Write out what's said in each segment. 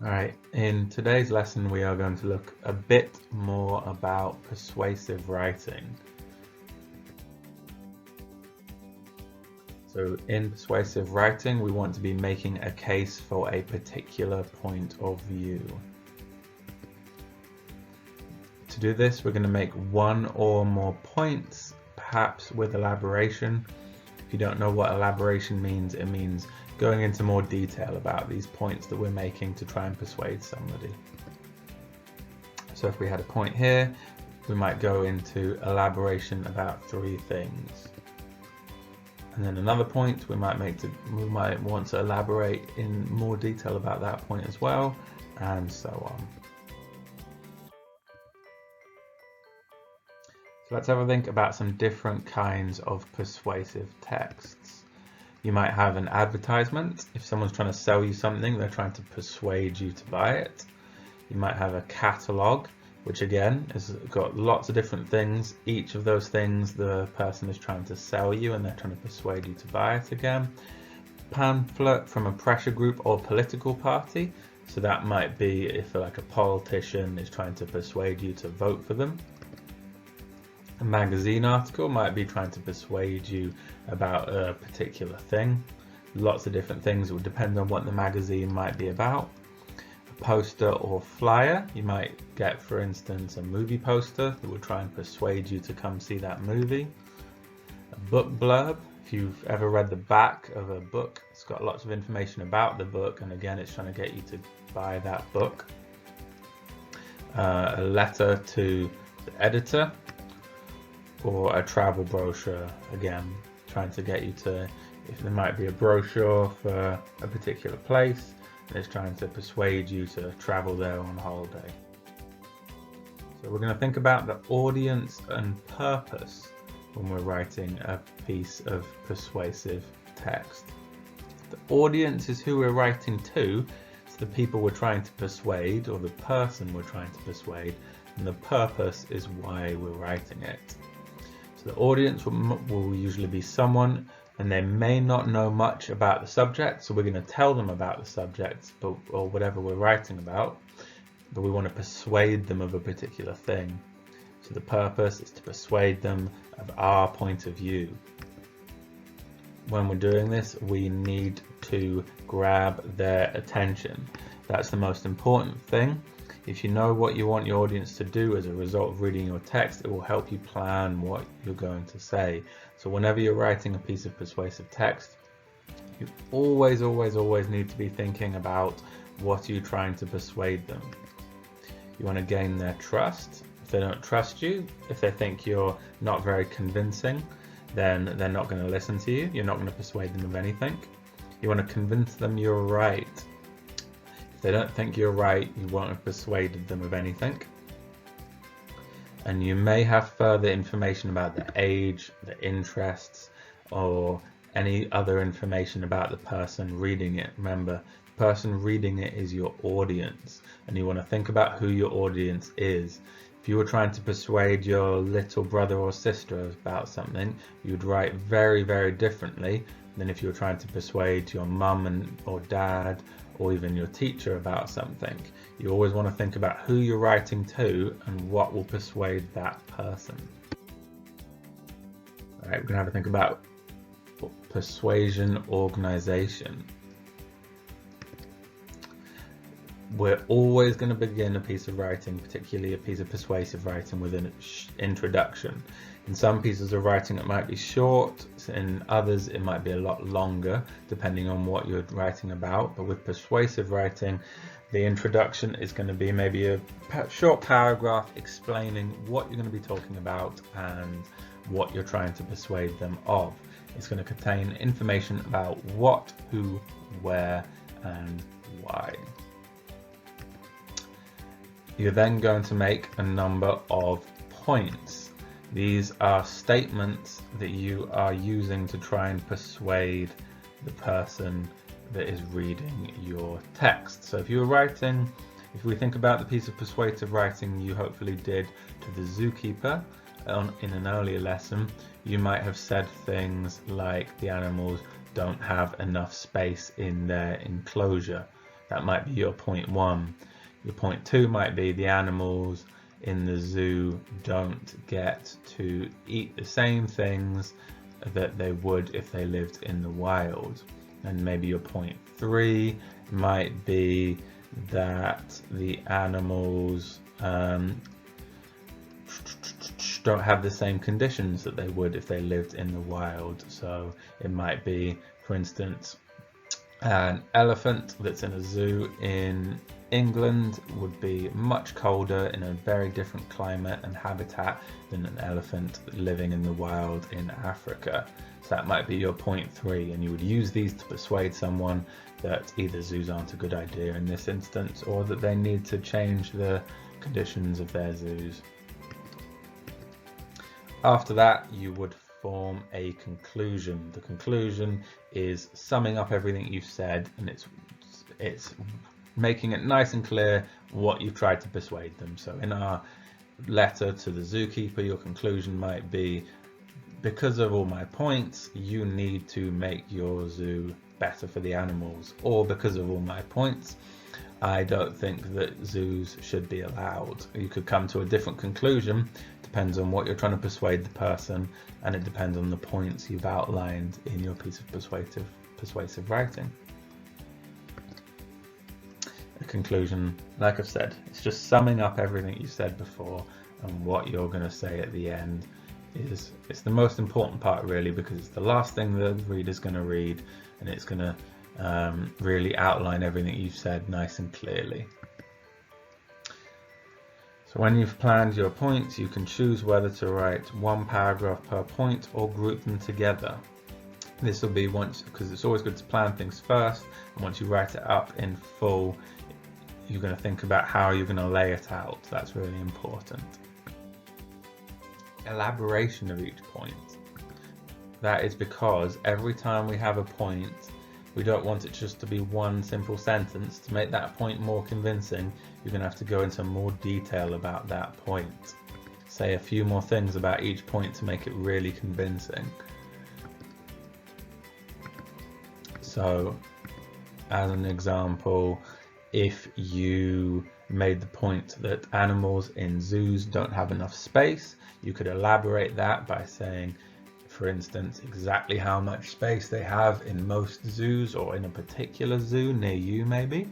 Alright, in today's lesson we are going to look a bit more about persuasive writing. So in persuasive writing we want to be making a case for a particular point of view. To do this we're going to make one or more points, perhaps with elaboration. If you don't know what elaboration means, it means going into more detail about these points that we're making to try and persuade somebody. So if we had a point here, we might go into elaboration about 3 things. And then another point we might want to elaborate in more detail about that point as well, and so on. So let's have a think about some different kinds of persuasive texts. You might have an advertisement. If someone's trying to sell you something, they're trying to persuade you to buy it. You might have a catalog, which again has got lots of different things. Each of those things the person is trying to sell you and they're trying to persuade you to buy it again. Pamphlet from a pressure group or political party. So that might be if like a politician is trying to persuade you to vote for them. A magazine article might be trying to persuade you about a particular thing. Lots of different things, it would depend on what the magazine might be about. A poster or flyer, you might get, for instance, a movie poster that would try and persuade you to come see that movie. A book blurb, if you've ever read the back of a book, it's got lots of information about the book, and again it's trying to get you to buy that book. A letter to the editor, or a travel brochure, again trying to get you to, if there might be a brochure for a particular place and it's trying to persuade you to travel there on holiday. So we're going to think about the audience and purpose when we're writing a piece of persuasive text. The audience is who we're writing to, it's the people we're trying to persuade or the person we're trying to persuade, and the purpose is why we're writing it. The audience will usually be someone, and they may not know much about the subject, so we're going to tell them about the subject or whatever we're writing about, but we want to persuade them of a particular thing. So the purpose is to persuade them of our point of view. When we're doing this, we need to grab their attention. That's the most important thing. If you know what you want your audience to do as a result of reading your text, it will help you plan what you're going to say. So whenever you're writing a piece of persuasive text, you always need to be thinking about what you're trying to persuade them. You want to gain their trust. If they don't trust you, if they think you're not very convincing, then they're not going to listen to you. You're not going to persuade them of anything. You want to convince them you're right. If they don't think you're right, you won't have persuaded them of anything. And you may have further information about the age, the interests, or any other information about the person reading it. Remember, the person reading it is your audience, and you want to think about who your audience is. If you were trying to persuade your little brother or sister about something, you would write very differently than if you were trying to persuade your mum or dad or even your teacher about something. You always want to think about who you're writing to and what will persuade that person. Alright, we're going to have to think about persuasion organization. We're always going to begin a piece of writing, particularly a piece of persuasive writing, with an introduction. In some pieces of writing it might be short, in others it might be a lot longer, depending on what you're writing about. But with persuasive writing, the introduction is going to be maybe a short paragraph explaining what you're going to be talking about and what you're trying to persuade them of. It's going to contain information about what, who, where, and why. You're then going to make a number of points. These are statements that you are using to try and persuade the person that is reading your text. So if we think about the piece of persuasive writing you hopefully did to the zookeeper in an earlier lesson, you might have said things like the animals don't have enough space in their enclosure. That might be your point 1. Your point 2 might be the animals in the zoo don't get to eat the same things that they would if they lived in the wild. And maybe your point 3 might be that the animals don't have the same conditions that they would if they lived in the wild. So it might be, for instance, an elephant that's in a zoo in England would be much colder in a very different climate and habitat than an elephant living in the wild in Africa. So that might be your point 3, and you would use these to persuade someone that either zoos aren't a good idea in this instance, or that they need to change the conditions of their zoos. After that, you would form a conclusion. The conclusion is summing up everything you've said, and it's making it nice and clear what you've tried to persuade them. So in our letter to the zookeeper, your conclusion might be, because of all my points, you need to make your zoo better for the animals. Or because of all my points, I don't think that zoos should be allowed. You could come to a different conclusion. Depends on what you're trying to persuade the person, and it depends on the points you've outlined in your piece of persuasive writing. A conclusion, like I've said, it's just summing up everything you said before, and what you're going to say at the end it's the most important part, really, because it's the last thing the reader's going to read, and it's going to really outline everything you've said nice and clearly. So when you've planned your points, you can choose whether to write one paragraph per point or group them together. This will be because it's always good to plan things first, and once you write it up in full, you're going to think about how you're going to lay it out. That's really important. Elaboration of each point. That is because every time we have a point, we don't want it just to be one simple sentence. To make that point more convincing, you're going to have to go into more detail about that point. Say a few more things about each point to make it really convincing. So, as an example, if you made the point that animals in zoos don't have enough space, you could elaborate that by saying, for instance, exactly how much space they have in most zoos, or in a particular zoo near you maybe.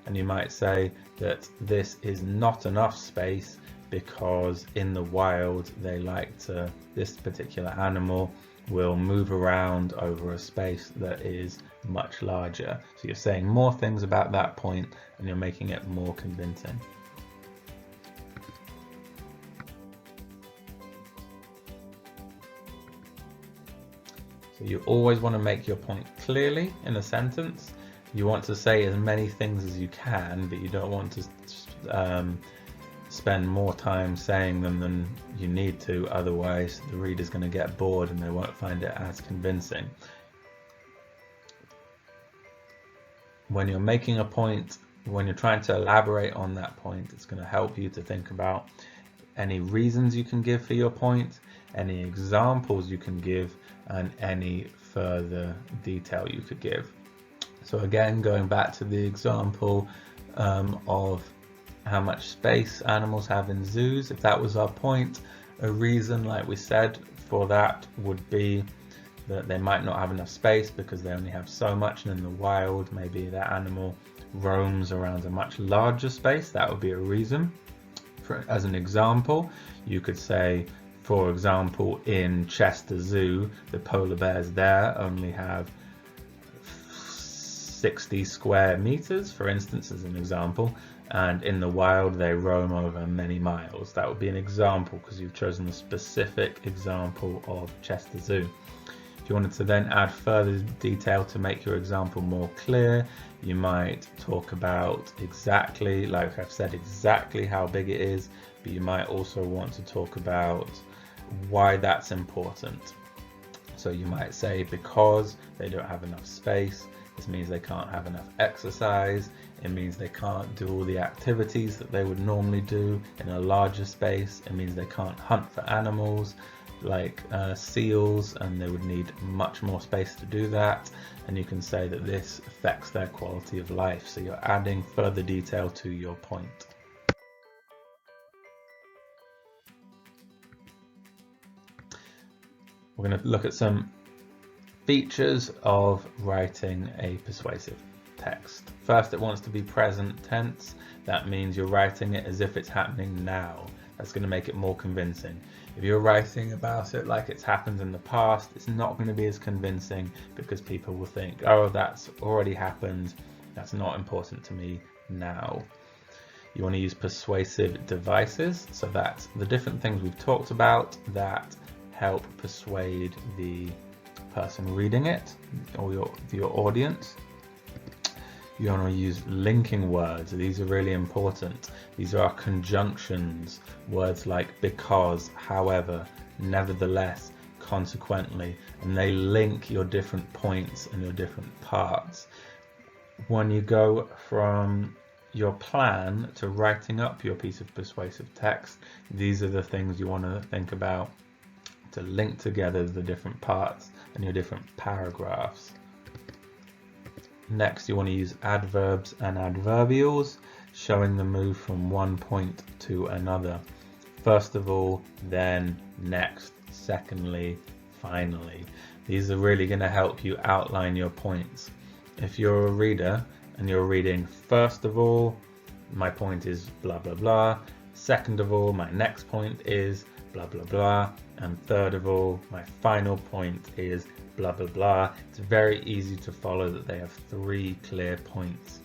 And you might say that this is not enough space because in the wild this particular animal will move around over a space that is much larger. So you're saying more things about that point, and you're making it more convincing. So you always want to make your point clearly in a sentence. You want to say as many things as you can, but you don't want to spend more time saying them than you need to, otherwise the reader's going to get bored and they won't find it as convincing. When you're making a point, when you're trying to elaborate on that point, it's going to help you to think about any reasons you can give for your point, any examples you can give, and any further detail you could give. So again, going back to the example of how much space animals have in zoos, if that was our point, a reason, like we said, for that would be that they might not have enough space because they only have so much, and in the wild maybe that animal roams around a much larger space. That would be a reason. As an example, you could say, for example, in Chester Zoo, the polar bears there only have 60 square meters, for instance, as an example, and in the wild they roam over many miles. That would be an example because you've chosen a specific example of Chester Zoo. If you wanted to then add further detail to make your example more clear, you might talk about exactly, like I've said, exactly how big it is, but you might also want to talk about why that's important. So you might say, because they don't have enough space, this means they can't have enough exercise, it means they can't do all the activities that they would normally do in a larger space, it means they can't hunt for animals, like seals, and they would need much more space to do that, and you can say that this affects their quality of life, so you're adding further detail to your point. We're going to look at some features of writing a persuasive text. First, it wants to be present tense. That means you're writing it as if it's happening now. That's going to make it more convincing. If you're writing about it like it's happened in the past, it's not going to be as convincing, because people will think, oh, that's already happened, that's not important to me now. You want to use persuasive devices, so that's the different things we've talked about that help persuade the person reading it, or your audience. You want to use linking words. These are really important. These are conjunctions, words like because, however, nevertheless, consequently, and they link your different points and your different parts. When you go from your plan to writing up your piece of persuasive text, these are the things you want to think about to link together the different parts and your different paragraphs. Next, you want to use adverbs and adverbials, showing the move from one point to another. First of all, then, next, secondly, finally. These are really going to help you outline your points. If you're a reader and you're reading, first of all, my point is blah blah blah, second of all, my next point is blah blah blah, and third of all, my final point is blah blah blah, it's very easy to follow that they have 3 clear points.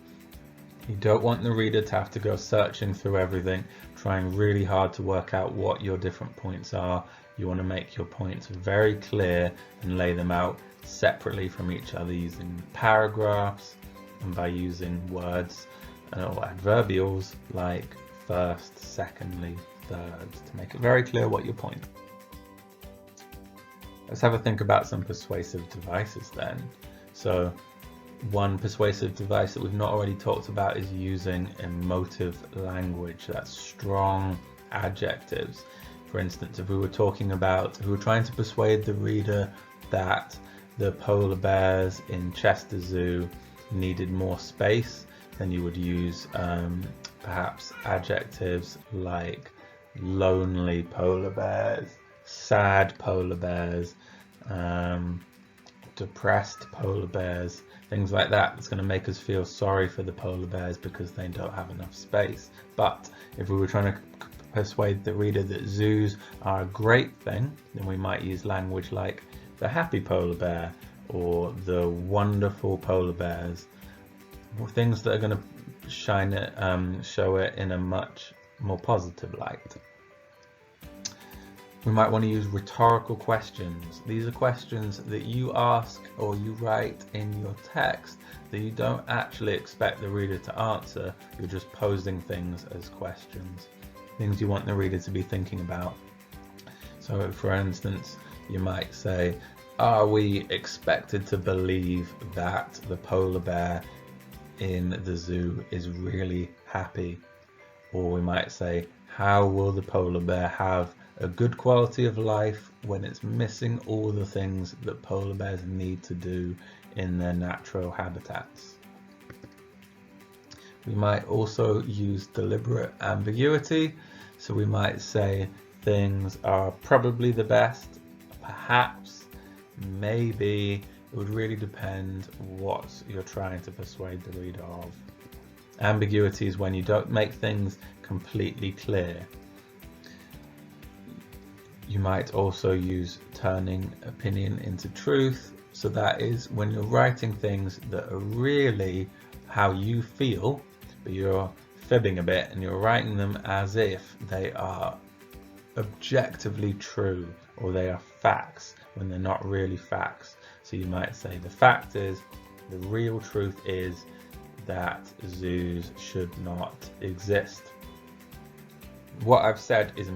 You don't want the reader to have to go searching through everything, trying really hard to work out what your different points are. You want to make your points very clear and lay them out separately from each other using paragraphs and by using words or adverbials like first, secondly, third, to make it very clear what your point is. Let's have a think about some persuasive devices then. So one persuasive device that we've not already talked about is using emotive language. That's strong adjectives. For instance, if we were trying to persuade the reader that the polar bears in Chester Zoo needed more space, then you would use perhaps adjectives like lonely polar bears, sad polar bears, depressed polar bears, things like that. It's going to make us feel sorry for the polar bears because they don't have enough space. But if we were trying to persuade the reader that zoos are a great thing, then we might use language like the happy polar bear or the wonderful polar bears, things that are going to show it in a much more positive light. We might want to use rhetorical questions. These are questions that you ask or you write in your text that you don't actually expect the reader to answer. You're just posing things as questions, things you want the reader to be thinking about. So for instance, you might say, are we expected to believe that the polar bear in the zoo is really happy? Or we might say, how will the polar bear have a good quality of life when it's missing all the things that polar bears need to do in their natural habitats? We might also use deliberate ambiguity. So we might say things are probably the best, perhaps, maybe. It would really depend what you're trying to persuade the reader of. Ambiguity is when you don't make things completely clear. You might also use turning opinion into truth. So that is when you're writing things that are really how you feel, but you're fibbing a bit and you're writing them as if they are objectively true or they are facts when they're not really facts. So you might say the fact is, the real truth is that zoos should not exist. What I've said is,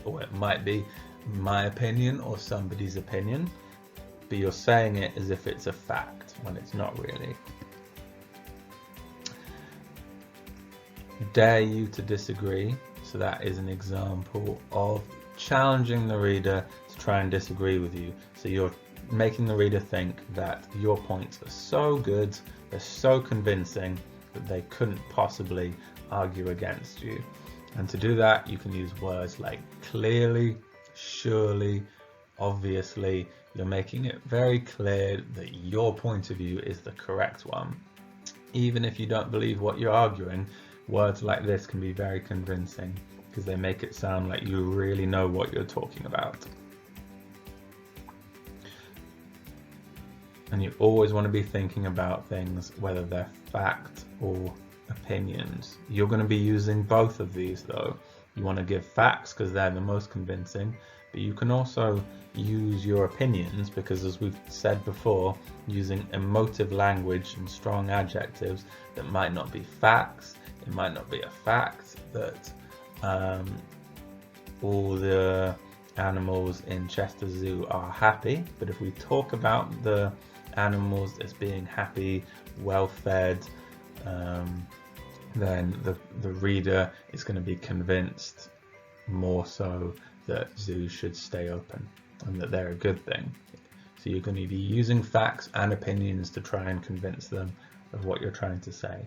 or it might be my opinion or somebody's opinion, but you're saying it as if it's a fact when it's not really. Dare you to disagree. So that is an example of challenging the reader to try and disagree with you. So you're making the reader think that your points are so good, they're so convincing that they couldn't possibly argue against you. And to do that, you can use words like clearly, surely, obviously. You're making it very clear that your point of view is the correct one. Even if you don't believe what you're arguing, words like this can be very convincing because they make it sound like you really know what you're talking about. And you always want to be thinking about things, whether they're fact or opinions. You're going to be using both of these though. You want to give facts because they're the most convincing, but you can also use your opinions because, as we've said before, using emotive language and strong adjectives that might not be facts. It might not be a fact that all the animals in Chester Zoo are happy, but if we talk about the animals as being happy, well fed, then the reader is going to be convinced more so that zoos should stay open and that they're a good thing. So you're going to be using facts and opinions to try and convince them of what you're trying to say.